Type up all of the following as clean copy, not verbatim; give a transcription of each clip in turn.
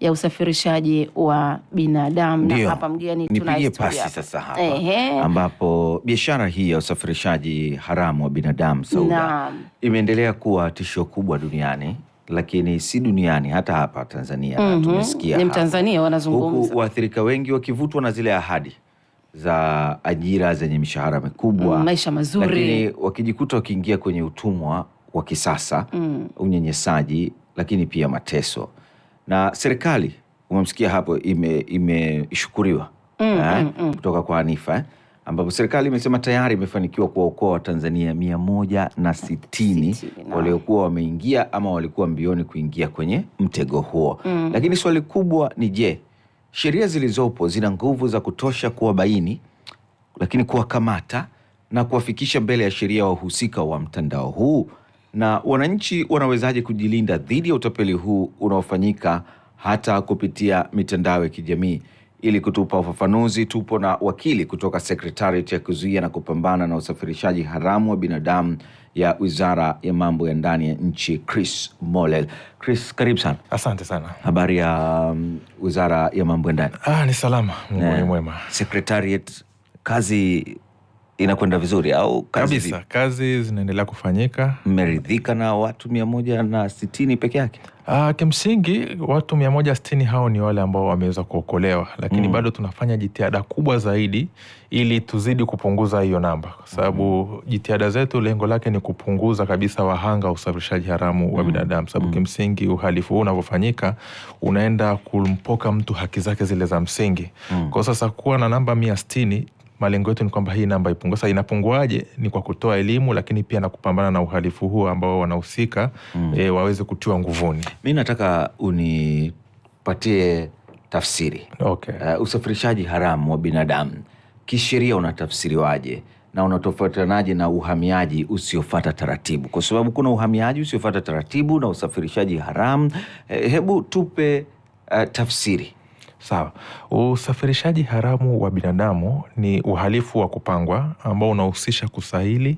ya usafirishaji wa binadamu. Na hapa mgeni nipigie pasi sasa hapa ambapo biashara hii ya usafirishaji haramu wa binadamu Sauda imeendelea kuwa tisho kubwa duniani, lakini si duniani, hata hapa Tanzania. Tumesikia ni Mtanzania wanazungumza, huku waathirika wengi wakivutwa na zile ahadi za ajira zenye mishahara mikubwa, maisha mazuri, lakini wakijikuta wakiingia kwenye utumwa wa kisasa, unyenyesaji, lakini pia mateso. Na serikali umemsikia hapo imeshukuriwa kutoka kwa Hanifa ambapo serikali imesema tayari imefanikiwa kuwaokoa Watanzania 160 waliokuwa wameingia ama walikuwa mbioni kuingia kwenye mtego huo. Lakini swali kubwa ni je, sheria zilizopo zina nguvu za kutosha kuwabaini, lakini kuwakamata na kuwafikisha mbele ya sheria wahusika wa mtandao huu? Na wananchi wanawezaje kujilinda dhidi ya utapeli huu unaofanyika hata kupitia mitandao ya kijamii? Ili kutupa ufafanuzi, tupo na wakili kutoka Secretariat ya kuzuia na kupambana na usafirishaji haramu wa binadamu ya Wizara ya Mambo ya Ndani ya Nchi, Chris Mollel. Chris, karibu sana. Asante sana. Habari ya Wizara ya Mambo ya Ndani? Ni salama, Mungu ni mwema. Secretariat, kazi inakwenda vizuri au kabisa? Kazi zinaendelea kufanyika. Mmeridhika na watu 160 peke yake? Kimsingi watu 160 hao ni wale ambao wameweza kuokolewa, lakini bado tunafanya jitihada kubwa zaidi ili tuzidi kupunguza hiyo namba, kwa sababu jitihada zetu lengo lake ni kupunguza kabisa wahanga wa usafirishaji haramu wa binadamu, sababu kimsingi uhalifu huu unavyofanyika unaenda kumpoka mtu haki zake zile za msingi. Kwa sasa kuwa na namba 160, malengo yetu ni kwamba hii namba ipungue. Sasa inapunguaje? Ni kwa kutoa elimu, lakini pia na kupambana na uhalifu huu ambao wanahusika waweze kutiwa nguvuni. Mimi nataka unipatie tafsiri. Usafirishaji haramu wa binadamu kisheria unatafsiriwaje na unatofautianaje na uhamiaji usiofuata taratibu? Kwa sababu kuna uhamiaji usiofuata taratibu na usafirishaji haramu. Hebu tupe tafsiri. Sawa. Usafirishaji haramu wa binadamu ni uhalifu wa kupangwa ambao unahusisha kusahili,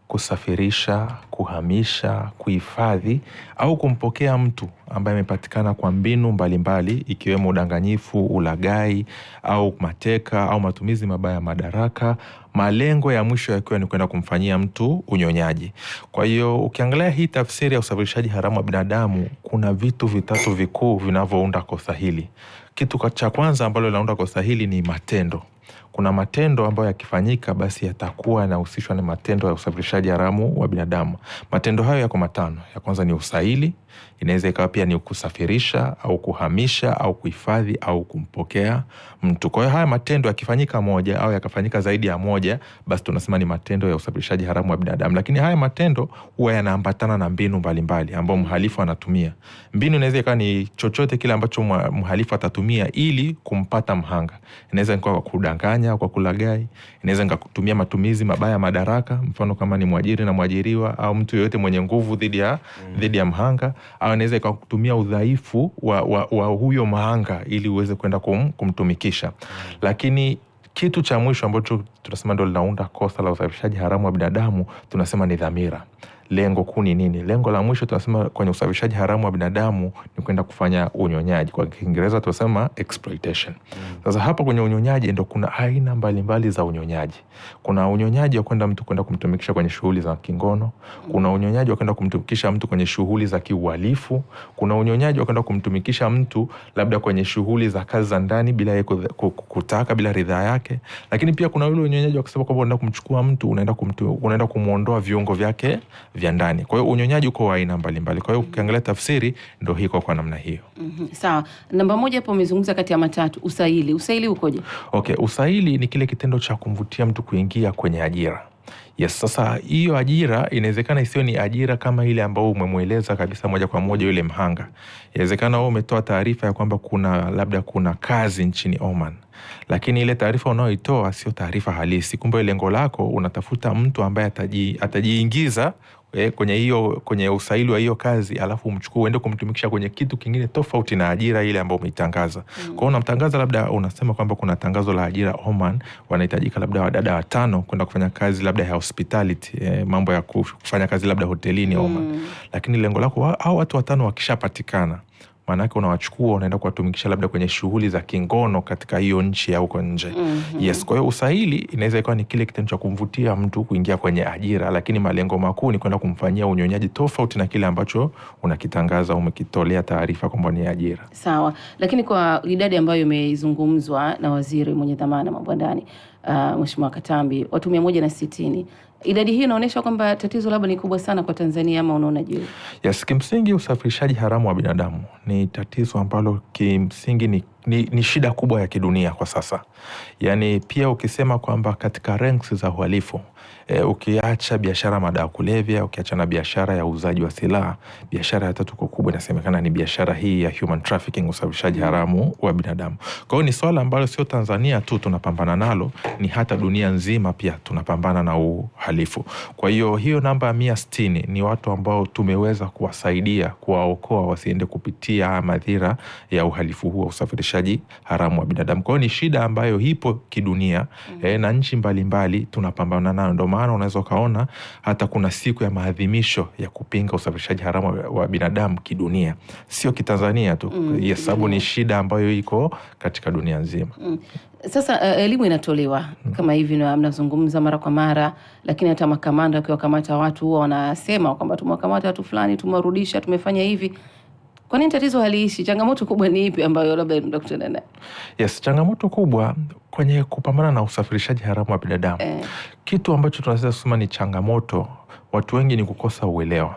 kusafirisha, kuhamisha, kuhifadhi au kumpokea mtu ambaye amepatikana kwa mbinu mbalimbali ikiwemo udanganyifu, ulaghai au mateka au matumizi mabaya ya madaraka, malengo ya mwisho yakiwa ni kwenda kumfanyia mtu unyonyaji. Kwa hiyo ukiangalia hii tafsiri ya usafirishaji haramu wa binadamu, kuna vitu vitatu vikuu vinavyounda kosa hili. Kitu cha kwanza ambalo linaunda kosa hili ni matendo. Kuna matendo ambayo yakifanyika basi yatakuwa yanahusishwa na matendo ya usafirishaji haramu wa binadamu. Matendo hayo yako matano. Ya kwanza ni usaili, inaweza ikawa pia ni kusafirisha au kuhamisha au kuhifadhi au kumpokea mtu. Kwa hiyo haya matendo yakifanyika moja au yakafanyika zaidi ya moja, basi tunasema ni matendo ya usafirishaji haramu wa binadamu. Lakini haya matendo huwa yanaambatana na mbinu mbalimbali ambao mhalifu anatumia. Mbinu inaweza ikawa ni chochote kile ambacho mhalifu atatumia ili kumpata mhanga. Inaweza ikawa kwa kudanganya, kwa kulaghai, inaweza kutumia matumizi mabaya ya madaraka, mfano kama ni mwajiri na mwajiriwa au mtu yeyote mwenye nguvu dhidi ya mhanga, au inaweza kutumia udhaifu wa huyo mhanga ili uweze kwenda kumtumikisha. Lakini kitu cha mwisho ambacho tunasema ndio linaunda kosa la usafirishaji haramu wa binadamu, tunasema ni dhamira. Lengo kuu ni nini? Lengo la mwisho tunasema kwenye usafirishaji haramu wa binadamu ni kwenda kufanya unyonyaji. Kwa Kiingereza tunasema exploitation. Sasa hapa kwenye unyonyaji ndio kuna aina mbalimbali za unyonyaji. Kuna unyonyaji wa kwenda mtu kwenda kumtumikisha kwenye shughuli za kingono. Kuna unyonyaji wa kwenda kumtumikisha mtu kwenye shughuli za kiuhalifu. Kuna unyonyaji wa kwenda kumtumikisha mtu labda kwenye shughuli za kazi za ndani bila yeye kutaka, bila ridhaa yake. Lakini pia kuna ule unyonyaji wa kusema kwamba unaenda kumchukua mtu, unaenda kumuondoa viungo vyake vya ndani. Kwa hiyo unyonyaji uko wa aina mbalimbali. Kwa hiyo ukiangalia tafsiri ndio hiko kwa namna hiyo. Sawa. Namba moja hapo umezungumza kati ya matatu, usaili. Usaili ukoje? Usaili ni kile kitendo cha kumvutia mtu kuingia kwenye ajira. Yes, sasa hiyo ajira inawezekana isiyo ni ajira kama ile ambayo umemweleza kabisa moja kwa moja yule mhanga. Inawezekana wewe umetoa taarifa ya kwamba labda kuna kazi nchini Oman, lakini ile taarifa unayoitoa sio taarifa halisi. Kumbe lengo lako unatafuta mtu ambaye atajiingiza kwenye usaili wa hiyo kazi, alafu umchukue uende kumtumikisha kwenye kitu kingine tofauti na ajira ile ambayo umeitangaza. Kwa hiyo unamtangaza, labda unasema kwamba kuna tangazo la ajira Oman, wanahitajika labda wadada 5 kwenda kufanya kazi labda ya hospitality, mambo ya kufanya kazi labda hotelini Oman. Lakini lengo lako hao watu 5 wakishapatikana, maana yake unawachukua unaenda kuwatumikisha labda kwenye shughuli za kingono katika hiyo nchi au huko nje. Yes, kwa hiyo usaili inaweza ikawa ni kile kitendo cha kumvutia mtu kuingia kwenye ajira, lakini malengo makuu ni kwenda kumfanyia unyonyaji tofauti na kile ambacho unakitangaza, umekitolea taarifa kwamba ni ajira. Sawa, lakini kwa idadi ambayo imezungumzwa na waziri mwenye dhamana mambo ya ndani Mheshimiwa Katambi, watu 160, idadi hii inaonyesha kwamba tatizo labda ni kubwa sana kwa Tanzania, ama unaona je? Yes, kimsingi usafirishaji haramu wa binadamu ni tatizo ambalo kimsingi ni shida kubwa ya kidunia kwa sasa. Yani pia ukisema kwamba katika ranks za uhalifu, ukiacha biashara madawa kulevya, ukiacha na biashara ya uuzaji wa silaha, biashara ya tatu kubwa inasemekana ni biashara hii ya human trafficking, usafirishaji haramu wa binadamu. Kwa hiyo ni swala ambalo sio Tanzania tu tunapambana nalo, ni hata dunia nzima pia tunapambana na uhalifu. Kwa hiyo namba 160 ni watu ambao tumeweza kuwasaidia, kuwaokoa wasiende kupitia madhira ya uhalifu huo, usafirishaji haramu wa binadamu. Kwa hiyo ni shida ambayo ipo kidunia, na nchi mbalimbali tunapambana nayo. Ndio maana unaweza kaona hata kuna siku ya maadhimisho ya kupinga usafirishaji haramu wa binadamu kidunia, sio kitanzania tu. Sababu ni shida ambayo iko katika dunia nzima. Sasa elimu inatolewa kama hivi na mnazungumza mara kwa mara, lakini hata makamanda wakiwakamata watu huwa wanasema kwamba tumewakamata watu fulani, tumewarudisha, tumefanya hivi. Kwa nini tatizo haliishi? Changamoto kubwa ni ipi ambayo labda tunakutana nayo? Yes, changamoto kubwa kwenye kupambana na usafirishaji haramu wa binadamu, kitu ambacho tunaweza kusema ni changamoto, watu wengi ni kukosa uelewa.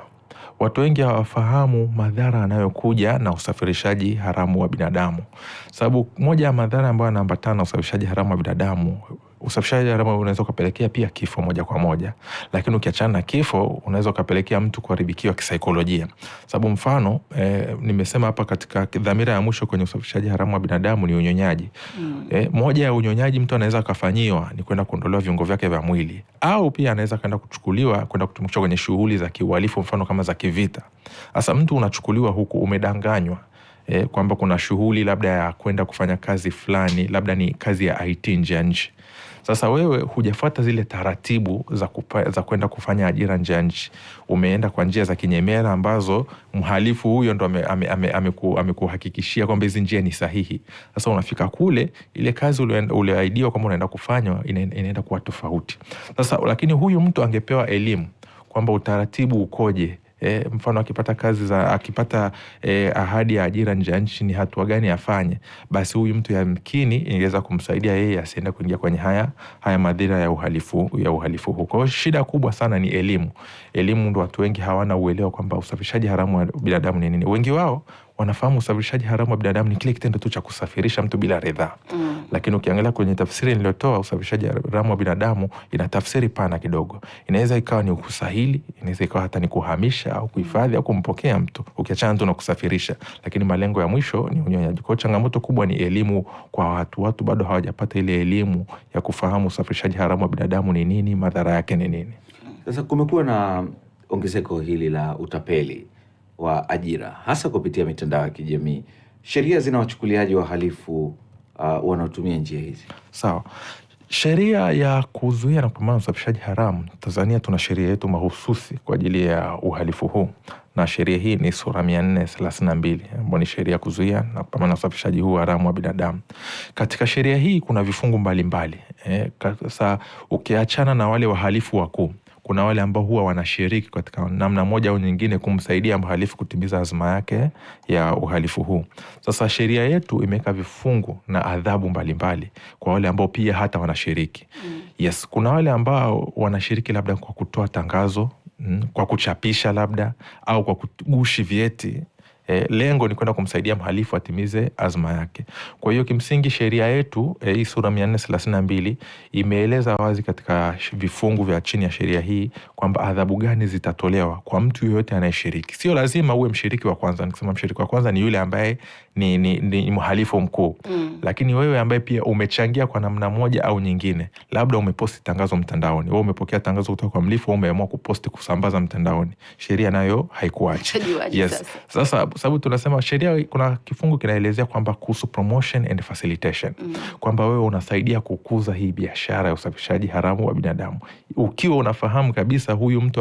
Watu wengi hawafahamu madhara yanayokuja na usafirishaji haramu wa binadamu. Sababu moja ya madhara ambayo yanaambatana na usafirishaji haramu wa binadamu, usafirishaji haramu unaweza kupelekea pia kifo moja kwa moja. Lakini ukiachana na kifo, unaweza kupelekea mtu kuharibikiwa kisaikolojia. Sababu mfano, nimesema hapa katika dhamira ya mwisho kwenye usafirishaji haramu wa binadamu ni unyonyaji. Moja ya unyonyaji mtu anaweza kafanyiwa ni kwenda kuondolewa viungo vyake vya mwili, au pia anaweza kwenda kuchukuliwa kwenda kutumikishwa kwenye shughuli za kiuhalifu, mfano kama za kivita. Sasa mtu unachukuliwa huku umedanganywa kwamba kuna shughuli labda ya kwenda kufanya kazi fulani, labda ni kazi ya IT nje ya nchi. Sasa wewe hujafuata zile taratibu za kwenda kufanya ajira nje ya nchi. Umeenda kwa njia za kinyemera ambazo mhalifu huyo ndo amekuhakikishia kwamba hizi njia ni sahihi. Sasa unafika kule, ile kazi uliahidiwa kwamba unaenda kufanywa inaenda kuwa tofauti. Sasa lakini huyu mtu angepewa elimu kwamba utaratibu ukoje. Mfano akipata ahadi ya ajira nje ya nchi, ni hatua gani afanye, basi huyu mtu yamkini ingeweza kumsaidia yeye asiende kuingia kwenye haya madhira ya uhalifu huko. Shida kubwa sana ni elimu ndo watu wengi hawana uelewa kwamba usafirishaji haramu wa binadamu ni nini. Wengi wao wanafahamu usafirishaji haramu wa binadamu ni kile kitendo tu cha kusafirisha mtu bila ridhaa. Lakini ukiangalia kwenye tafsiri niliyotoa, usafirishaji haramu wa binadamu ina tafsiri pana kidogo. Inaweza ikawa ni kusahili, inaweza ikawa hata ni kuhamisha au kuhifadhi au kumpokea mtu, ukiachana tu na kusafirisha. Lakini malengo ya mwisho ni unyonyaji. Kwa changamoto kubwa ni elimu kwa watu bado hawajapata ile elimu ya kufahamu usafirishaji haramu wa binadamu ni nini, madhara yake ni nini. Sasa kumekuwa na ongezeko hili la utapeli wa ajira hasa kupitia mitandao ya kijamii. Sheria zinawachukuliaje wahalifu wanaotumia njia hizi? Sawa. Sheria ya kuzuia na kupambana na usafirishaji haramu, Tanzania tuna sheria yetu mahususi kwa ajili ya uhalifu huu, na sheria hii ni sura 432 ambayo ni sheria ya kuzuia na kupambana na usafirishaji huu haramu wa binadamu. Katika sheria hii kuna vifungu mbalimbali. Sasa ukiachana na wale wahalifu wakuu, kuna wale ambao huwa wanashiriki katika namna moja au nyingine kumsaidia mhalifu kutimiza azma yake ya uhalifu huu. Sasa sheria yetu imeweka vifungu na adhabu mbalimbali kwa wale ambao pia hata wanashiriki. Yes, kuna wale ambao wanashiriki labda kwa kutoa tangazo, kwa kuchapisha labda, au kwa kugushi vyeti. Lengo ni kwenda kumsaidia mhalifu atimize azma yake. Kwa hiyo kimsingi sheria yetu hii sura 432 imeeleza wazi katika vifungu vya chini ya sheria hii kwamba adhabu gani zitatolewa kwa mtu yoyote anayeshiriki. Sio lazima uwe mshiriki wa kwanza. Nikisema mshiriki wa kwanza ni yule ambaye ni mhalifu mkuu. Lakini wewe ambaye pia umechangia kwa namna moja au nyingine, labda umeposti tangazo mtandaoni, wewe umepokea tangazo kutoka kwa mhalifu, umeamua kuposti kusambaza mtandaoni, sheria nayo haikuacha. Yes. Sasa sababu tunasema sheria, kuna kifungu kinaelezea kwamba kuhusu promotion and facilitation, kwamba wewe unasaidia kukuza hii biashara ya usafirishaji haramu wa binadamu ukiwa unafahamu kabisa huyu mtu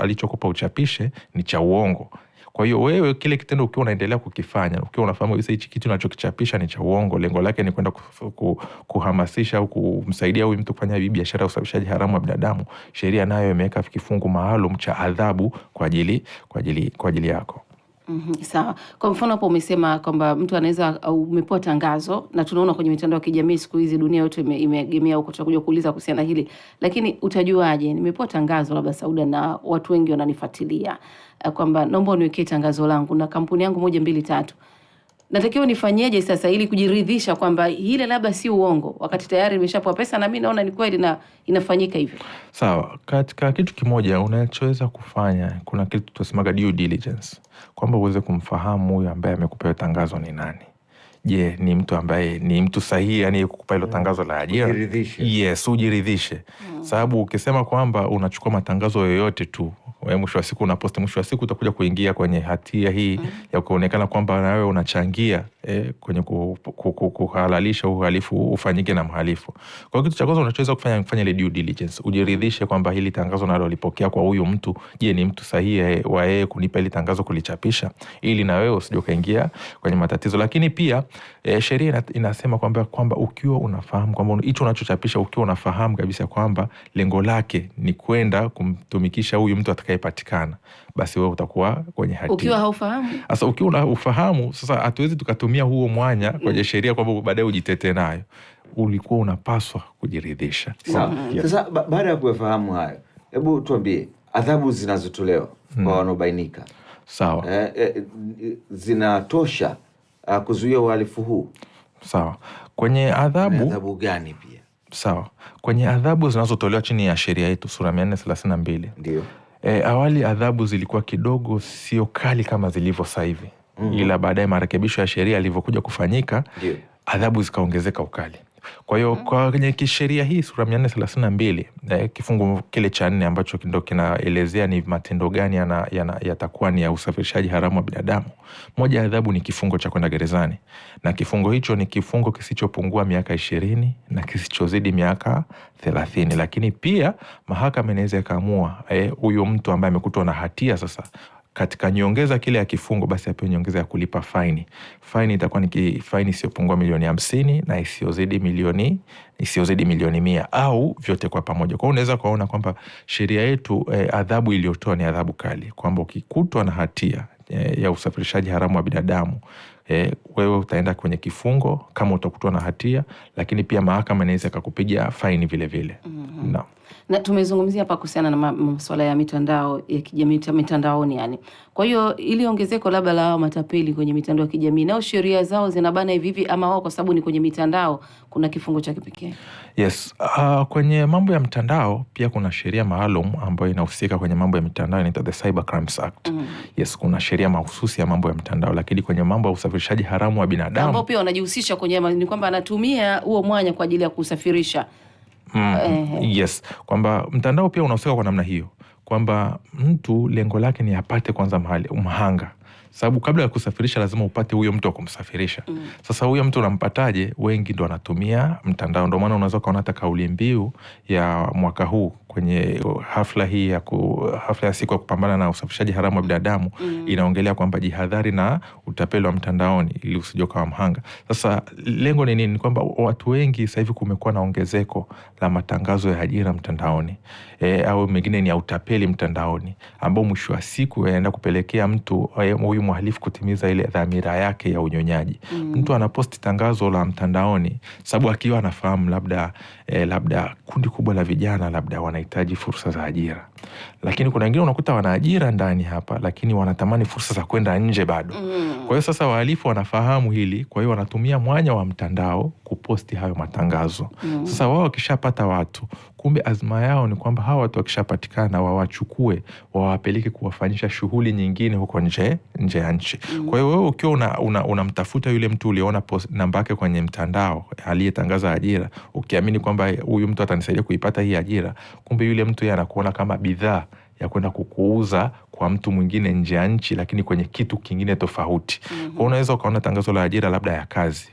alichokupa uchapishe ni cha uongo. Kwa hiyo wewe kile kitendo ukiwa unaendelea kukifanya, ukiwa unafahamu kabisa hichi kitu unachokichapisha ni cha uongo, lengo lake ni kwenda kuhamasisha au kumsaidia huyu mtu kufanya biashara ya usafirishaji haramu wa binadamu, sheria nayo imeweka kifungu maalum cha adhabu kwa ajili yako. Sawa. Kwa mfano hapo umesema kwamba mtu anaweza, umepewa tangazo, na tunaona kwenye mitandao ya kijamii siku hizi dunia yote imeegemea huko, tutakuja kuuliza kuhusiana hili. Lakini utajuaje nimepewa tangazo labda Sauda na watu wengi wananifuatilia kwamba naomba uniwekee tangazo langu na kampuni yangu 1 2 3. Natakiwa nifanyeje sasa ili kujiridhisha kwamba ile labda si uongo, wakati tayari nimeshapewa pesa na mimi naona ni kweli na inafanyika hivyo? Sawa, katika kitu kimoja unachoweza kufanya, kuna kitu tunasemaga due diligence, kwamba uweze kumfahamu huyu ambaye amekupa tangazo ni nani. Je, ni mtu ambaye ni mtu sahihi, yani kukupa hilo tangazo la ajira? Yes, ujiridhishe. Sababu ukisema kwamba unachukua matangazo yoyote tu, wewe mwisho wa siku unaposti, mwisho wa siku utakuja kuingia kwenye hatia hii ya kuonekana kwamba na wewe unachangia kwenye kuhalalisha uhalifu ufanyike na mhalifu. Kwa hiyo kitu cha kwanza unachoweza kufanya ile due diligence, ujiridhishe kwamba hili tangazo nalo lipokea kwa huyu mtu, je ni mtu sahihi wa yeye kunipa hili tangazo kulichapisha, ili na wewe usije kaingia kwenye matatizo. Lakini pia sheria inasema kwamba ukiwa unafahamu kwamba hicho unachochapisha, ukiwa unafahamu kabisa kwamba lengo lake ni kwenda kumtumikisha huyu mtu atakayepatikana, basi wewe utakuwa kwenye hatia. Ukiwa haufahamu, sasa ukiwa ufahamu, sasa hatuwezi tukatumia huo mwanya kwenye sheria kwamba baadaye ujitete nayo. Ulikuwa unapaswa kujiridhisha. Sasa baada ya kufahamu hayo, hebu tuambie adhabu zinazotolewa kwa wanaobainika. Sawa. Zinatosha kuzuia uhalifu huu? Sawa. Kwenye adhabu gani pia? Sawa. Kwenye adhabu zinazotolewa chini ya sheria yetu sura 432. Ndio. Awali adhabu zilikuwa kidogo sio kali kama zilivyo sasa hivi. Ila baadaye marekebisho ya sheria yalivyokuja kufanyika, adhabu zikaongezeka ukali. Kwa hiyo kwenye kisheria hii sura 432 kifungu kile cha 4 ambacho ndio kinaelezea ni matendo gani yatakuwa ni ya usafirishaji haramu wa binadamu, moja ya adhabu ni kifungo cha kwenda gerezani, na kifungo hicho ni kifungo kisichopungua miaka 20 na kisichozidi miaka 30. Lakini pia mahakama inaweza ikaamua huyo mtu ambaye amekutwa na hatia sasa katika nyongeza kile ya kifungo, basi apewe nyongeza ya kulipa faini. Faini itakuwa ni faini isiyopungua milioni 50 na isiyozidi milioni 100 au vyote kwa pamoja. Kwa hiyo unaweza kuona kwamba sheria yetu adhabu iliyotoa ni adhabu kali, kwamba ukikutwa na hatia ya usafirishaji haramu wa binadamu, wewe utaenda kwenye kifungo kama utakutwa na hatia, lakini pia mahakama inaweza kukupiga faini vile vile. Na tumezungumzia hapa kuhusiana na masuala ya mitandao ya kijamii, mitandaoni yani. Kwa hiyo ili ongezeko labda la matapeli kwenye mitandao ya kijamii, nao sheria zao zinabana hivi ama wao kwa sababu ni kwenye mitandao kuna kifungo cha kipekee? Yes, kwenye mambo ya mtandao pia kuna sheria maalum ambayo inahusika kwenye mambo ya mitandao, inaitwa the Cyber Crimes Act. Yes, kuna sheria mahususi ya mambo ya mtandao, lakini kwenye mambo ya usafirishaji haramu wa binadamu ambao pia wanajihusisha kwenye ni kwamba anatumia huo mwanya kwa ajili ya kusafirisha. Yes, kwamba mtandao pia unahusika kwa namna hiyo, kwamba mtu lengo lake ni apate kwanza mahanga, sababu kabla ya kusafirisha lazima upate huyo mtu wa kumsafirisha. Sasa huyo mtu unampataje? Wengi ndo wanatumia mtandao. Ndio maana unaweza kuona hata kauli mbiu ya mwaka huu kwenye hafla hii hafla ya siku ya kupambana na usafirishaji haramu wa binadamu inaongelea kwamba jihadhari na utapeli wa mtandaoni ili usije ukawa mhanga. Sasa lengo ni nini? Kwamba watu wengi sasa hivi kumekuwa na ongezeko la matangazo ya ajira mtandaoni, au mengine ni ya utapeli mtandaoni, ambao mwisho wa siku yanaenda kupelekea mtu huyu mhalifu kutimiza ile dhamira yake ya unyonyaji. Mtu anaposti tangazo la mtandaoni sababu akiwa anafahamu labda kundi kubwa la vijana labda wanahitaji fursa za ajira, lakini kuna wengine unakuta wana ajira ndani hapa, lakini wanatamani fursa za kwenda nje bado. Kwa hiyo sasa wahalifu wanafahamu hili, kwa hiyo wanatumia mwanya wa mtandao kuposti hayo matangazo. Sasa wao wakishapata watu, kumbe azma yao ni kwamba hawa watu wakishapatikana wawachukue, wawapeleke kuwafanyisha shughuli nyingine huko nje ya nchi. Kwa hiyo wewe ukiwa unamtafuta yule mtu uliona namba yake kwenye mtandao aliyetangaza ajira, ukiamini kwamba huyu mtu atanisaidia kuipata hii ajira, kumbe yule mtu yeye anakuona kama bidhaa ya kwenda kukuuza kwa mtu mwingine nje ya nchi, lakini kwenye kitu kingine tofauti. Kwa unaweza ukaona tangazo la ajira labda ya kazi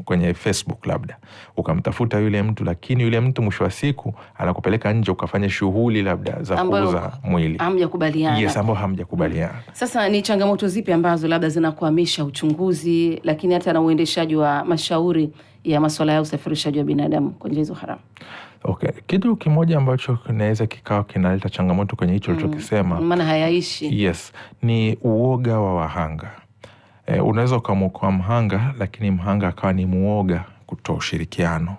kwenye Facebook, labda ukamtafuta yule mtu, lakini yule mtu mwisho wa siku anakupeleka nje ukafanya shughuli labda za kuuza mwili. Hamjakubaliana. Yes, ambao hamjakubaliana. Sasa ni changamoto zipi ambazo labda zinakwamisha uchunguzi, lakini hata na uendeshaji wa mashauri ya masuala ya usafirishaji wa binadamu kwa njia hizo haramu? Okay, kitu kimoja ambacho kinaweza kikawa kinaleta changamoto kwenye hicho ulichokisema, maana hayaishi. Yes, ni uoga wa wahanga. Unaweza ukamwokoa mhanga, lakini mhanga akawa ni muoga kutoa ushirikiano,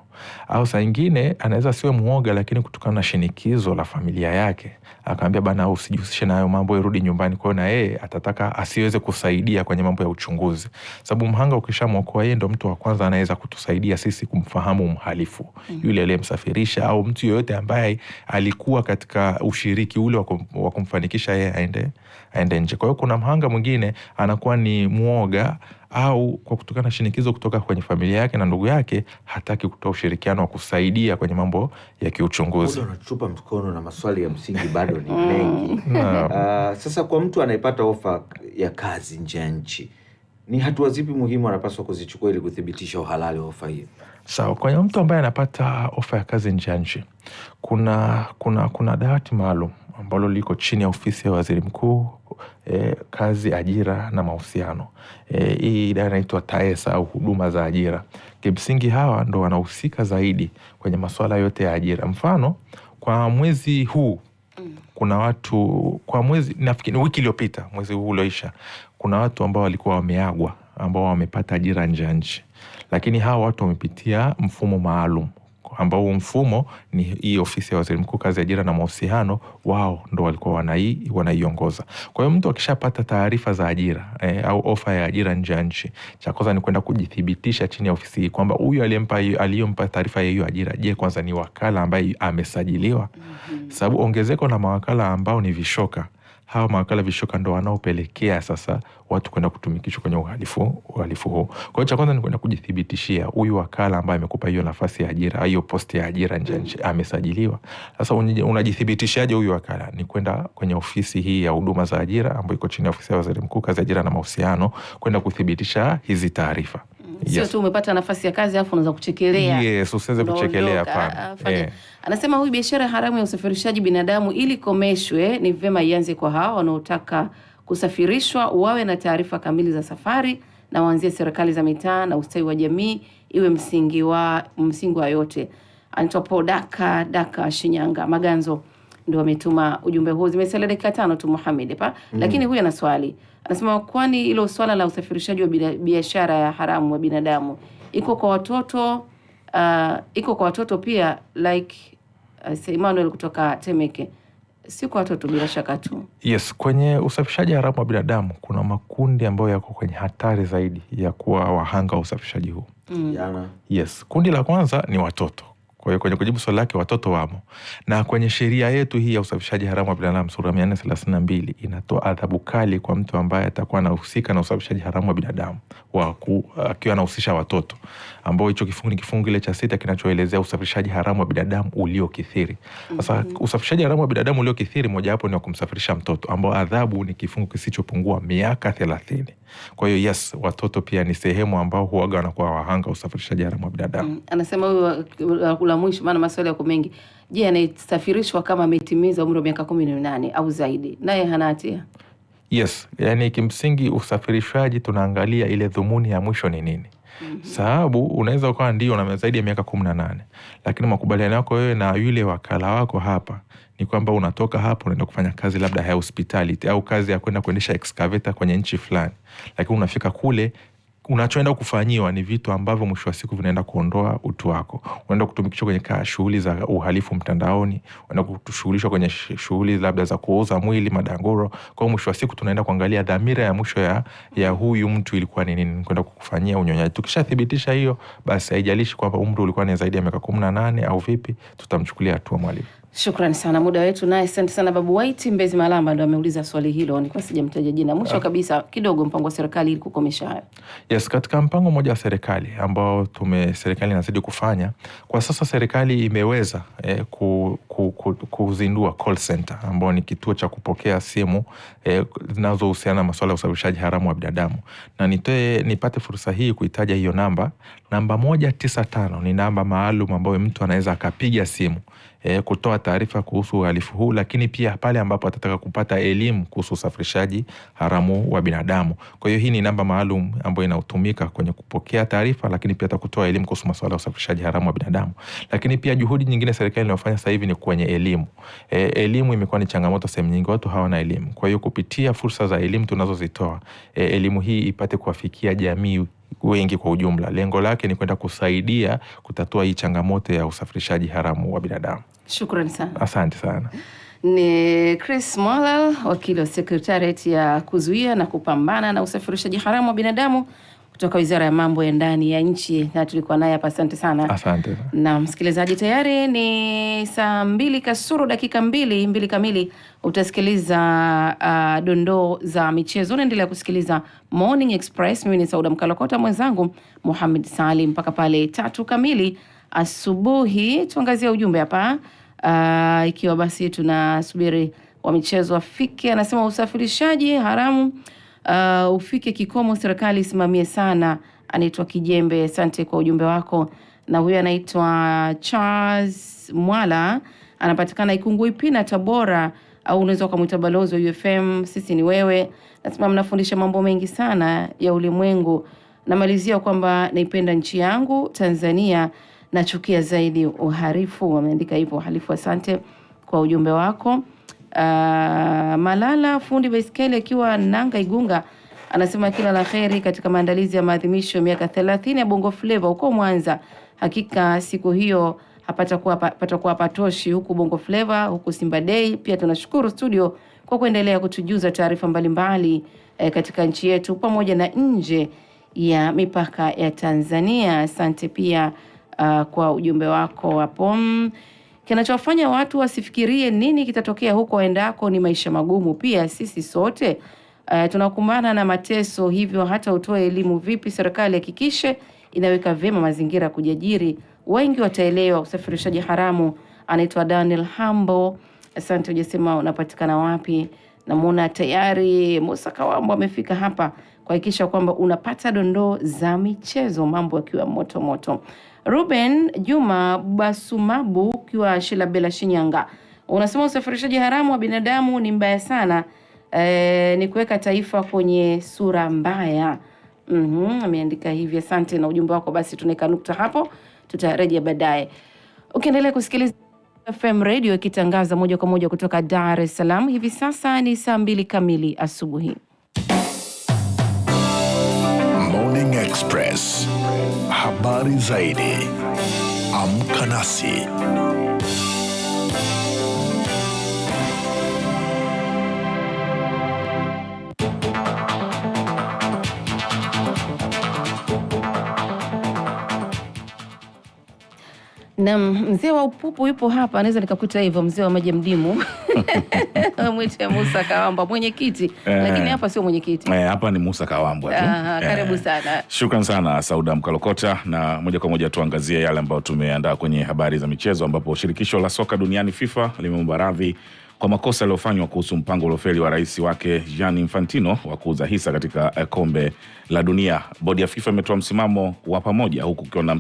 au saa nyingine anaweza siwe muoga, lakini kutokana na shinikizo la familia yake akaambia bana, usijihusishe na hayo mambo, irudi nyumbani. Kwa hiyo na yeye atataka asiweze kusaidia kwenye mambo ya uchunguzi, sababu mhanga ukishamwokoa yeye ndo mtu wa kwanza anaweza kutusaidia sisi kumfahamu mhalifu yule aliyemsafirisha, au mtu yoyote ambaye alikuwa katika ushiriki ule wa kumfanikisha yeye aende nje. Kwa hiyo kuna mhanga mwingine anakuwa ni muoga, au kwa kutokana na shinikizo kutoka kwenye familia yake na ndugu yake hataki kutoa ushirikiano wa kusaidia kwenye mambo ya kiuchunguzi. Unatupa mkono na maswali ya msingi bado ni mengi. Sasa kwa mtu anayepata ofa ya kazi nje ya nchi, ni hatua zipi muhimu anapaswa kuzichukua ili kuthibitisha uhalali wa ofa hiyo? Sawa, kwa mtu ambaye anapata ofa ya kazi nje ya nchi, kuna dawati maalum ambalo liko chini ya ofisi ya Waziri Mkuu, kazi, ajira na mahusiano. Hii idara inaitwa TAESA au huduma za ajira. Kimsingi hawa ndo wanahusika zaidi kwenye masuala yote ya ajira. Mfano, kwa mwezi huu kuna watu, kwa mwezi nafikiri wiki iliyopita, mwezi huu ulioisha, kuna watu ambao walikuwa wameagwa ambao wamepata ajira nje ya nchi, lakini hawa watu wamepitia mfumo maalum ambao mfumo ni hii ofisi ya Waziri Mkuu, kazi, ajira na mahusiano. Wao ndo walikuwa wanaiongoza. Kwa hiyo mtu akishapata taarifa za ajira au ofa ya ajira nje ya nchi, cha kwanza ni kwenda kujithibitisha chini ya ofisi hii kwamba huyu aliyempa taarifa ya hiyo ajira, je, kwanza ni wakala ambaye amesajiliwa? Sababu ongezeko la mawakala ambao ni vishoka, hawa mawakala vishoka ndo wanaopelekea sasa watu kwenda kutumikishwa kwenye uhalifu huu. Kwa hiyo cha kwanza ni kwenda kujithibitishia huyu wakala ambaye amekupa hiyo nafasi ya ajira, hiyo posti ya ajira nje nje, amesajiliwa. Sasa unajithibitishaje huyu wakala? Ni kwenda kwenye ofisi hii ya huduma za ajira ambayo iko chini ya ofisi ya Waziri Mkuu, kazi, ajira na mahusiano, kwenda kuthibitisha hizi taarifa. Sio tu umepata nafasi ya kazi afu unaweza kuchekelea. Yes, usiweze kuchekelea hapana. Anasema huyu biashara haramu ya usafirishaji binadamu ili komeshwe, ni vyema ianze kwa hao wanaotaka kusafirishwa, wawe na taarifa kamili za safari, na waanzie serikali za mitaa na ustawi wa jamii iwe msingi wa yote. Antopo Daka Shinyanga Maganzo ndio ametuma ujumbe huu. Zimesalia dakika 5 tu Mohamed hapa. Lakini huyu ana swali. Anasema kwani hilo swala la usafirishaji wa biashara ya haramu wa binadamu iko kwa watoto pia, like Emmanuel kutoka Temeke, si kwa watoto bila shaka tu? Yes, kwenye usafirishaji haramu wa binadamu kuna makundi ambayo yako kwenye hatari zaidi ya kuwa wahanga wa usafirishaji huu. Yes, kundi la kwanza ni watoto. Kwa hiyo kwenye kujibu swali lake, watoto wamo. Na kwenye sheria yetu hii ya usafirishaji haramu wa binadamu sura 432 inatoa adhabu kali kwa mtu ambaye atakuwa anahusika na usafirishaji haramu wa binadamu akiwa anahusisha watoto, ambao hicho kifungu ni kifungu ile cha 6 kinachoelezea usafirishaji haramu wa binadamu uliokithiri. Sasa usafirishaji haramu wa binadamu uliokithiri, moja wapo ni wa kumsafirisha mtoto, ambao adhabu ni kifungu kisichopungua miaka 30. Kwa hiyo yes, watoto pia ni sehemu ambao huaga wanakuwa wahanga usafirishaji haramu wa binadamu. Anasema huyu la mwisho, maana maswali yako mengi. Je, anasafirishwa kama ametimiza umri wa miaka 18 au zaidi, naye hana hatia? Yes, yani kimsingi usafirishaji tunaangalia ile dhumuni ya mwisho ni nini. Sababu unaweza ukawa ndio na zaidi ya miaka 18, lakini makubaliano yako wewe na yule wakala wako hapa ni kwamba unatoka hapo unaenda kufanya kazi labda ya hospitality au kazi ya kwenda kuendesha excavator kwenye nchi fulani, lakini unafika kule unachoenda kufanyiwa ni vitu ambavyo mwisho wa siku vinaenda kuondoa utu wako. Unaenda kutumikishwa kwenye shughuli za uhalifu mtandaoni, unaenda kushughulishwa kwenye shughuli labda za kuuza mwili, madanguro. Kwa mwisho wa siku tunaenda kuangalia dhamira ya mwisho ya huyu mtu ilikuwa ni nini, kwenda kukufanyia unyonyaji. Tukishathibitisha hiyo, basi haijalishi kwamba umri ulikuwa ni zaidi ya miaka 18 au vipi, tutamchukulia hatua mwalimu. Shukrani sana, muda wetu naye. Asante sana Babu White Mbezi Malamba ndo ameuliza swali hilo, nilikuwa sijamtaja jina. Mwisho kabisa kidogo, mpango wa serikali ili kukomesha hayo. Yes, katika mpango mmoja wa serikali ambao serikali inazidi kufanya kwa sasa, serikali imeweza kuzindua call center ambao ni kituo cha kupokea simu zinazohusiana na masuala ya usafirishaji haramu wa binadamu, na nipate fursa hii kuitaja hiyo namba 195 ni namba maalum ambayo mtu anaweza akapiga simu kutoa taarifa kuhusu uhalifu huu, lakini pia pale ambapo atataka kupata elimu kuhusu usafirishaji haramu wa binadamu. Kwa hiyo hii ni namba maalum ambayo inatumika kwenye kupokea taarifa, lakini pia kutoa elimu kuhusu masuala ya usafirishaji haramu wa binadamu. Lakini pia juhudi nyingine serikali inayofanya sasa hivi ni kwenye elimu. Elimu imekuwa ni changamoto sehemu nyingi, watu hawana elimu. Kwa hiyo kupitia fursa za elimu tunazozitoa, elimu hii ipate kuwafikia jamii wengi kwa ujumla. Lengo lake ni kwenda kusaidia kutatua hii changamoto ya usafirishaji haramu wa binadamu. Shukrani sana. Asante sana. Ni Chris Mollel, wakili wa Secretariat ya kuzuia na kupambana na usafirishaji haramu wa binadamu kutoka Wizara ya Mambo ya Ndani ya Nchi, na tulikuwa naye hapa. Asante sana. Asante. Na msikilizaji, tayari ni saa 2 kasoro dakika 2 kamili. Utasikiliza dondoo za michezo. Unaendelea kusikiliza Morning Express. Mimi ni Sauda Mkalokota, mwenzangu Mohamed Salim, mpaka pale 3 kamili asubuhi. Tuangazia ujumbe hapa. Ikiwa basi tunasubiri wa michezo afike. Anasema usafirishaji haramu ufike kikomo, serikali isimamie sana. Anaitwa Kijembe, asante kwa ujumbe wako. Na huyu anaitwa Charles Mwala, anapatikana Ikungui Pina, Tabora, au unaweza kumuita balozi wa UFM. Sisi ni wewe. Nasema mnafundisha mambo mengi sana ya ulimwengu. Namalizia kwamba naipenda nchi yangu Tanzania, nachukia zaidi uhalifu. Wameandika hivyo uhalifu. Asante kwa ujumbe wako. Malala fundi baiskeli akiwa Nanga Igunga, anasema kila la kheri katika maandalizi ya maadhimisho ya miaka 30 ya Bongo Flava huko Mwanza. Hakika siku hiyo patakuwa patoshi huku Bongo Flava, huku Simba Day. Pia tunashukuru studio kwa kuendelea kutujuza taarifa mbalimbali katika nchi yetu pamoja na nje ya mipaka ya Tanzania. Asante pia kwa ujumbe wako hapo. Kinachofanya watu wasifikirie nini kitatokea huko endako ni maisha magumu. Pia sisi sote tunakumbana na mateso, hivyo hata utoe elimu vipi, serikali hakikishe inaweka vyema mazingira kujiajiri. Wengi wataelewa usafirishaji haramu. Anaitwa Daniel Hambo. Asante, hujasema unapatikana wapi. Namuona tayari Musa Kawambo amefika hapa kuhakikisha kwamba unapata dondoo za michezo, mambo yakiwa moto moto. Ruben Juma Basumabu ukiwa Shilabela Shinyanga, unasema usafirishaji haramu wa binadamu ni mbaya sana, ni kuweka taifa kwenye sura mbaya. Ameandika hivi. Asante na ujumbe wako. Basi tunaweka nukta hapo, tutarejea baadaye. Ukiendelea kusikiliza FM Radio ikitangaza moja kwa moja kutoka Dar es Salaam. Hivi sasa ni saa 2 kamili asubuhi. Morning Express. Habari zaidi. Amka nasi. Na mzee wa upupu yupo hapa, anaweza nikakuita hivyo, mzee wa maji mdimu. Mwite Musa Kawamba, mwenyekiti. Lakini hapa sio mwenyekiti. Hapa ni Musa Kawamba tu. Karibu sana. Shukran sana Sauda Mkalokota, na moja kwa moja tuangazie yale ambayo tumeandaa kwenye habari za michezo, ambapo shirikisho la soka duniani FIFA limeomba radhi kwa makosa yaliyofanywa kuhusu mpango uliofeli wa rais wake Gianni Infantino wa kuuza hisa katika kombe la dunia. Bodi ya FIFA imetoa msimamo wa pamoja, huku ukiwa na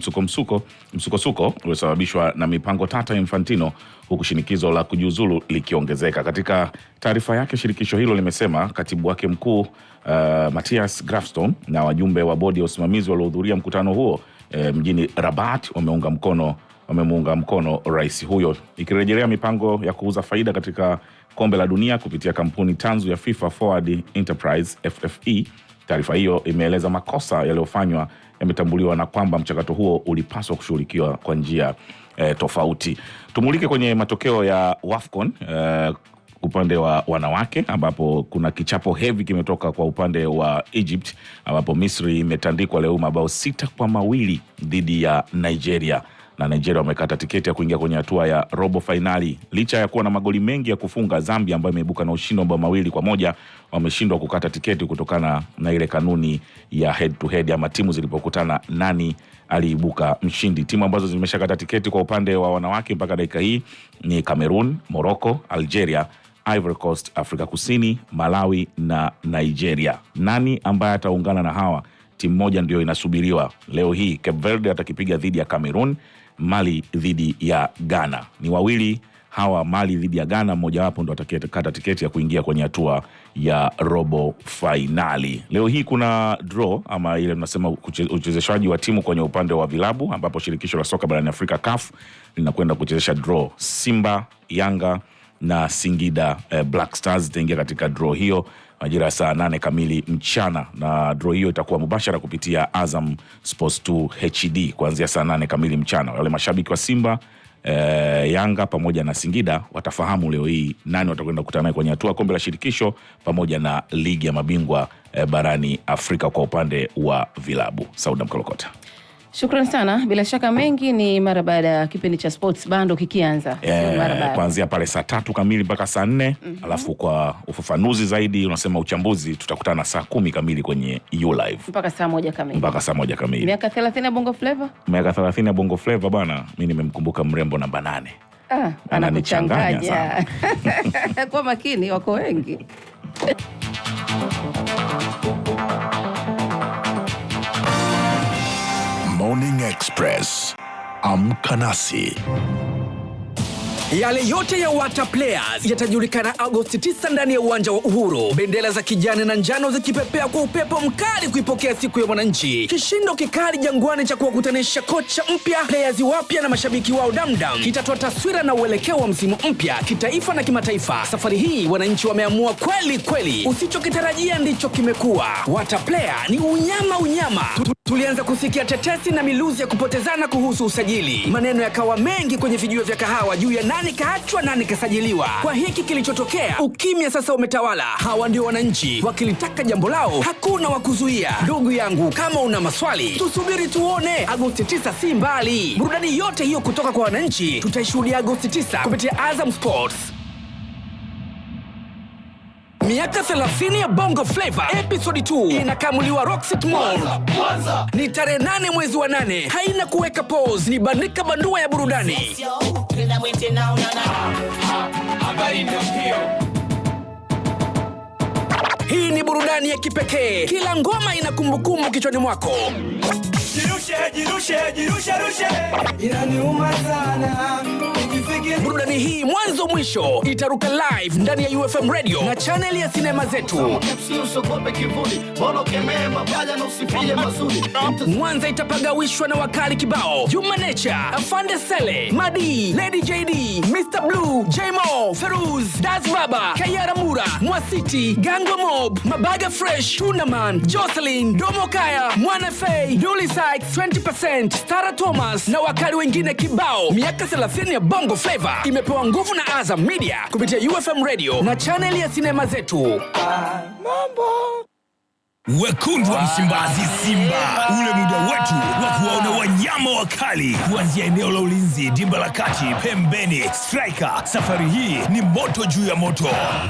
msukosuko uliosababishwa na mipango tata ya Infantino, huku shinikizo la kujiuzulu likiongezeka. Katika taarifa yake, shirikisho hilo limesema katibu wake mkuu Matthias Grafstone na wajumbe wa bodi ya usimamizi waliohudhuria mkutano huo mjini Rabat wamemuunga mkono rais huyo. Ikirejelea mipango ya kuuza faida katika kombe la dunia kupitia kampuni tanzu ya FIFA Forward Enterprise FFE, taarifa hiyo imeeleza makosa yaliyofanywa yametambuliwa na kwamba mchakato huo ulipaswa kushughulikiwa kwa njia tofauti. Tumulike kwenye matokeo ya WAFCON upande wa wanawake, ambapo kuna kichapo heavy kimetoka kwa upande wa Egypt, ambapo Misri imetandikwa leo mabao 6-2 dhidi ya Nigeria. na Nigeria wamekata tiketi ya kuingia kwenye hatua ya robo finali. Licha ya kuwa na magoli mengi ya kufunga, Zambia ambayo imeibuka na ushindi wa mabao 2-1 wameshindwa kukata tiketi kutokana na ile kanuni ya head to head, ama timu zilipokutana nani aliibuka mshindi. Timu ambazo zimeshakata tiketi kwa upande wa wanawake mpaka dakika hii ni Cameroon, Morocco, Algeria, Ivory Coast, Afrika Kusini, Malawi na Nigeria. Nani ambaye ataungana na hawa? Timu moja ndio inasubiriwa leo hii. Cape Verde atakipiga dhidi ya Cameroon, Mali dhidi ya Ghana. Ni wawili hawa, Mali dhidi ya Ghana, mmoja wapo ndo atakayekata tiketi ya kuingia kwenye hatua ya robo finali. Leo hii kuna draw, ama ile tunasema uchezeshaji wa timu kwenye upande wa vilabu, ambapo shirikisho la soka barani Afrika CAF linakwenda kuchezesha draw. Simba, Yanga na Singida Black Stars zitaingia katika draw hiyo majira saa 8 kamili mchana, na draw hiyo itakuwa mubashara kupitia Azam Sports 2 HD kuanzia saa 8 kamili mchana. Wale mashabiki wa Simba, Yanga pamoja na Singida watafahamu leo hii nani watakwenda kukutana kwenye hatua kombe la shirikisho pamoja na ligi ya mabingwa barani Afrika kwa upande wa vilabu. Sauda Mkolokota. Shukrani sana. Bila shaka mengi ni mara baada ya kipindi cha Sports Bando kikianza. Kuanzia pale saa 3 kamili mpaka saa 4. Alafu kwa ufafanuzi zaidi, unasema uchambuzi, tutakutana saa 10 kamili kwenye U-Live. Mpaka saa 1 kamili. Mpaka saa 1 kamili. Miaka 30 ya Bongo Flava? Miaka 30 ya Bongo Flava bwana, mimi nimemkumbuka mrembo namba 8. Ananichanganya sana. Kwa makini, wako wengi. Morning Express. Amka nasi. Yale yote ya Wata Players yatajulikana Agosti 9 ndani ya uwanja wa Uhuru. Bendera za kijani na njano zikipepea kwa upepo mkali kuipokea siku ya mwananchi. Kishindo kikali Jangwani cha kuwakutanisha kocha mpya, players wapya na mashabiki wao damdam kitatoa taswira na uelekeo wa msimu mpya kitaifa na kimataifa. Safari hii wananchi wameamua kweli kweli. Usichokitarajia ndicho kimekuwa. Wata Player ni unyama. Tulianza kusikia tetesi na miluzi ya kupotezana kuhusu usajili. Maneno yakawa mengi kwenye vijiwe vya kahawa juu ya nani kaachwa, nani kasajiliwa. Kwa hiki kilichotokea, ukimya sasa umetawala. Hawa ndio wananchi, wakilitaka jambo lao hakuna wakuzuia. Ndugu yangu, kama una maswali tusubiri tuone. Agosti 9 si mbali. Burudani yote hiyo kutoka kwa wananchi tutaishuhudia Agosti 9 kupitia Azam Sports. Miaka 30 ya Bongo Flava episode 2 inakamuliwa Rockset Mall. Ni tarehe 8 mwezi wa 8. Haina kuweka pause, ni bandika bandua ya burudani. Hii ni burudani ya kipekee. Kila ngoma ina kumbukumbu kichwani mwako. Jirushe. Inaniuma sana. Burudani hii mwanzo mwisho itaruka live ndani ya UFM Radio na channel ya sinema zetu. Mwanza itapagawishwa na wakali kibao: Juma Nature, Afande Sele, Madi, Lady JD, Mr. Blue, J-Mo, Feruz, Daz Baba, Kayara Mura, Mwasiti, Gango Mob, Mabaga Fresh, Tunaman, Jocelyn, Domo Kaya, Mwana Fay, Dully Sykes, 20%, Stara Thomas na wakali wengine kibao. Miaka 30 ya Bongo Flava imepewa nguvu na Azam Media kupitia UFM Radio na channel ya sinema zetu. Wekundu wa Msimbazi Simba, ule muda wetu wa kuwaona wanyama wakali kuanzia eneo la ulinzi, dimba la kati, pembeni, striker. Safari hii ni moto juu ya moto.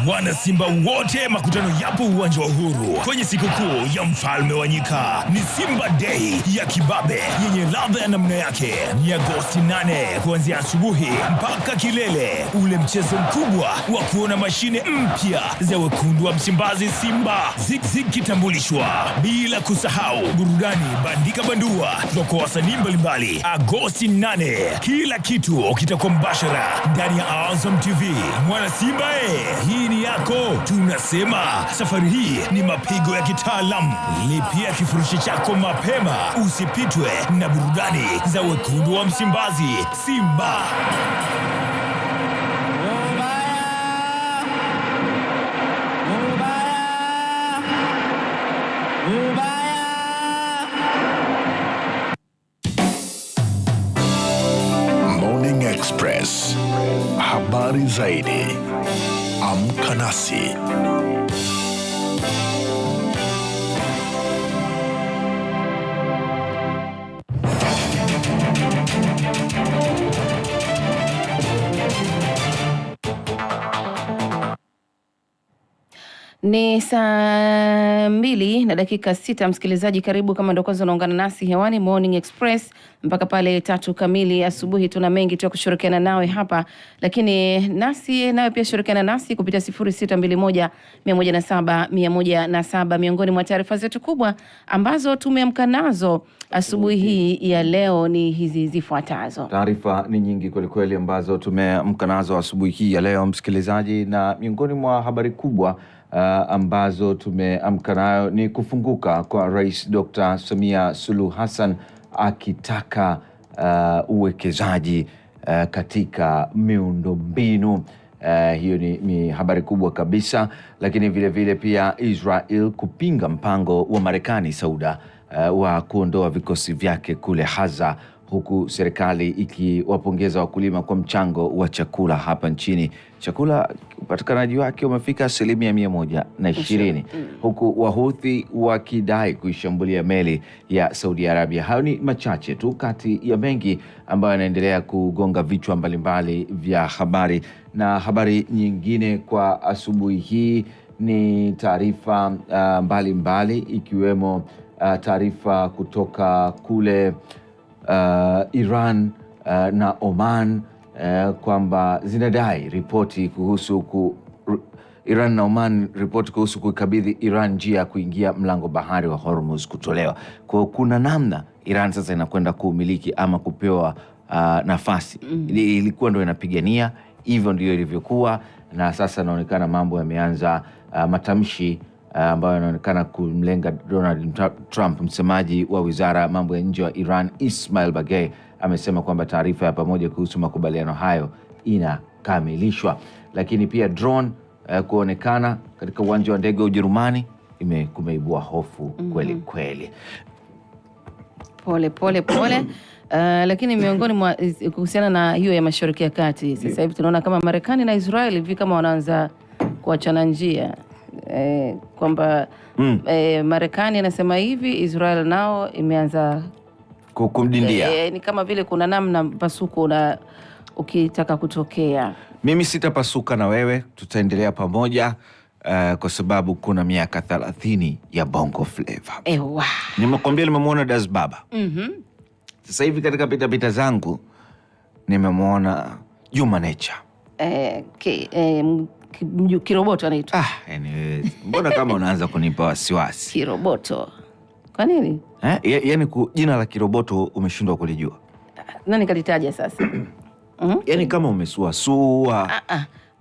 Wana Simba wote, makutano yapo uwanja wa Uhuru kwenye sikukuu ya mfalme wa nyika. Ni Simba Day ya kibabe yenye ladha ya namna yake. Ni Agosti 8 kuanzia asubuhi mpaka kilele, ule mchezo mkubwa wa kuona mashine mpya za Wekundu wa Msimbazi Simba zikitambulishwa. Bila kusahau burudani bandika bandua kutoka wasanii mbalimbali. Agosti 8 kila kitu kitakuwa mbashara ndani ya Azam TV. Mwana Simba, hii ni yako. Tunasema safari hii ni mapigo ya kitaalamu. Lipia kifurushi chako mapema usipitwe na burudani za Wekundu wa Msimbazi Simba. Morning Express. Habari zaidi. Amka nasi. Ni saa 2:06, msikilizaji, karibu kama ndo kwanza unaungana nasi hewani Morning Express mpaka pale 3 kamili asubuhi. Tuna mengi tu ya kushirikiana nawe hapa, lakini nasi nawe pia shirikiana nasi kupitia 0621 107 107. Miongoni mwa taarifa zetu kubwa ambazo tumeamka nazo asubuhi hii ya leo ni hizi zifuatazo. Taarifa ni nyingi kwelikweli ambazo tumeamka nazo asubuhi hii ya leo, msikilizaji, na miongoni mwa habari kubwa ambazo tumeamka nayo ni kufunguka kwa Rais Dr. Samia Suluhu Hassan akitaka uwekezaji katika miundombinu. Hiyo ni habari kubwa kabisa, lakini vile vile pia Israel kupinga mpango wa Marekani Sauda wa kuondoa vikosi vyake kule Gaza, huku serikali ikiwapongeza wakulima kwa mchango wa chakula hapa nchini. Chakula upatikanaji wake umefika 120%, huku Wahuthi wakidai kuishambulia meli ya Saudi Arabia. Hayo ni machache tu kati ya mengi ambayo yanaendelea kugonga vichwa mbalimbali vya habari. Na habari nyingine kwa asubuhi hii ni taarifa mbalimbali ikiwemo taarifa kutoka kule Iran na Oman kwamba zinadai ripoti kuhusu Iran na Oman ripoti kuhusu kukabidhi Iran njia ya kuingia mlango bahari wa Hormuz kutolewa. Kwa kuna namna Iran sasa inakwenda kumiliki ama kupewa nafasi. Ilikuwa ndio inapigania, hivyo ndio ilivyokuwa, na sasa inaonekana mambo yameanza matamshi ambayo yanaonekana kumlenga Donald Trump. Msemaji wa wizara ya mambo ya nje wa Iran, Ismail Bagei, amesema kwamba taarifa ya pamoja kuhusu makubaliano hayo inakamilishwa. Lakini pia drone kuonekana katika uwanja wa ndege wa Ujerumani kumeibua hofu kweli kweli. Pole. Lakini miongoni mwa kuhusiana na hiyo ya Mashariki ya Kati, sasa hivi tunaona kama Marekani na Israeli hivi kama wanaanza kuachana njia. Kwamba Marekani anasema hivi, Israel nao imeanza kumdindia. Ni kama vile kuna namna mpasuko ukitaka kutokea. Mimi sitapasuka na wewe, tutaendelea pamoja kwa sababu kuna miaka 30 ya Bongo Flava. Nimekwambia nimemwona Das Baba. Sasa hivi katika pitapita zangu nimemwona Juma Nature. Kiroboto anaitwa. Anyways, mbona kama unaanza kunipa wasiwasi? Kiroboto. Kwa nini? Yaani jina la Kiroboto umeshindwa kulijua? Nani kalitaja sasa? Yaani kama umesuasua.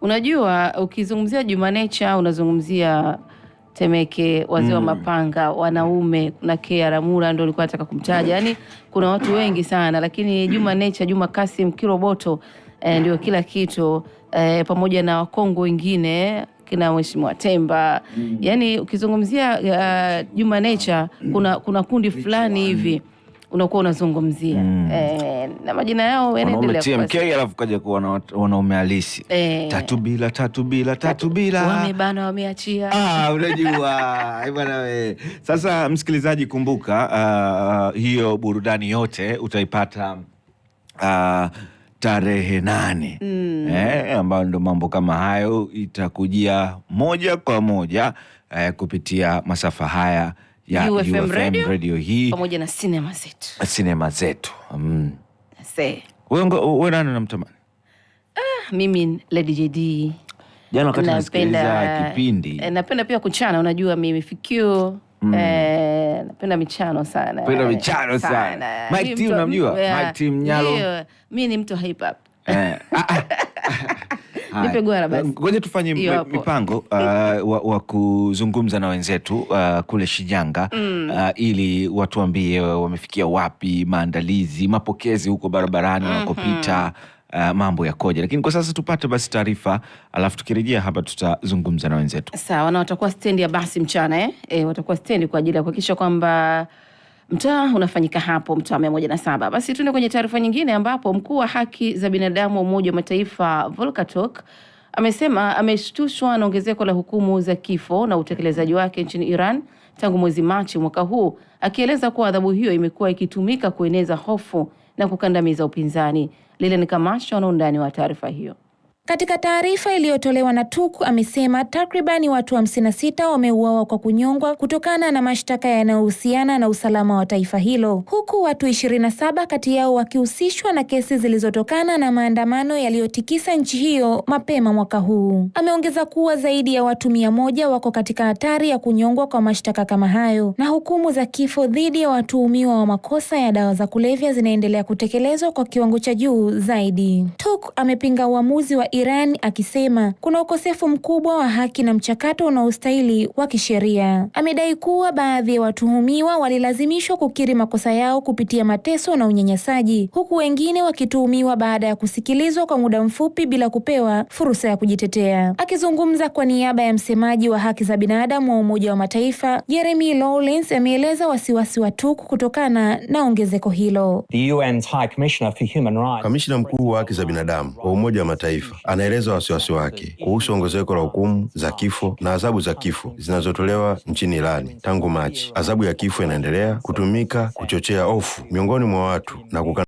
Unajua ukizungumzia Juma Nature unazungumzia Temeke, wazee wa mapanga, wanaume, kuna Ramura ndio nilikuwa nataka kumtaja. Yaani kuna watu wengi sana, lakini Juma Nature, Juma Kasim Kiroboto ndio kila kitu, pamoja na Wakongo wengine kina Mheshimiwa Temba. Yaani ukizungumzia Juma Nature kuna kundi fulani hivi unakuwa unazungumzia na majina yao yanaendelea kwa TMK, alafu kaja kuwa wanaume halisi. Tatu bila wamebana, wameachia. Unajua bwana wewe. Sasa msikilizaji, kumbuka hiyo burudani yote utaipata tarehe 8 ambayo ndo mambo kama hayo itakujia moja kwa moja kupitia masafa haya ya UFM radio hii pamoja na sinema zetu. Wewe nani unamtamani? Mimi Lady JD. Jana wakati nasikiliza kipindi napenda pia kuchana, unajua mimi fikio napenda michano sana. Mike T unamjua? Mike T Mnyalo. Mimi ni mtu hip hop. Nipe gwara basi. Ngoja tufanye mipango wa kuzungumza na wenzetu kule Shinyanga ili watuambie wamefikia wapi maandalizi, mapokezi huko barabarani wanakopita, mambo yakoje. Lakini kwa sasa tupate basi taarifa, alafu tukirejea hapa tutazungumza na wenzetu. Sawa, na watakuwa stendi ya basi mchana watakuwa stendi kwa ajili ya kuhakikisha kwamba mtaa unafanyika hapo, mtaa 107. Basi tuende kwenye taarifa nyingine ambapo mkuu wa haki za binadamu wa Umoja wa Mataifa Volker Turk amesema ameshtushwa na ongezeko la hukumu za kifo na utekelezaji wake nchini Iran tangu mwezi Machi mwaka huu, akieleza kuwa adhabu hiyo imekuwa ikitumika kueneza hofu na kukandamiza upinzani. Lile ni Kamasha na undani wa taarifa hiyo. Katika taarifa iliyotolewa na TUK amesema takribani watu 56 wameuawa kwa kunyongwa kutokana na mashtaka yanayohusiana na usalama wa taifa hilo, huku watu 27 kati yao wakihusishwa na kesi zilizotokana na maandamano yaliyotikisa nchi hiyo mapema mwaka huu. Ameongeza kuwa zaidi ya watu 100 wako katika hatari ya kunyongwa kwa mashtaka kama hayo, na hukumu za kifo dhidi ya watuhumiwa wa makosa ya dawa za kulevya zinaendelea kutekelezwa kwa kiwango cha juu zaidi. TUK amepinga uamuzi wa Iran akisema kuna ukosefu mkubwa wa haki na mchakato unaostahili wa kisheria. Amedai kuwa baadhi ya watuhumiwa walilazimishwa kukiri makosa yao kupitia mateso na unyanyasaji, huku wengine wakituhumiwa baada ya kusikilizwa kwa muda mfupi bila kupewa fursa ya kujitetea. Akizungumza kwa niaba ya msemaji wa haki za binadamu wa Umoja wa Mataifa, Jeremy Lawrence ameeleza wasiwasi wa TUK kutokana na ongezeko hilo. Kamishna mkuu wa haki za binadamu wa Umoja wa Mataifa anaeleza wasiwasi wake kuhusu ongezeko la hukumu za kifo na adhabu za kifo zinazotolewa nchini Irani tangu Machi. Adhabu ya kifo inaendelea kutumika kuchochea hofu miongoni mwa watu na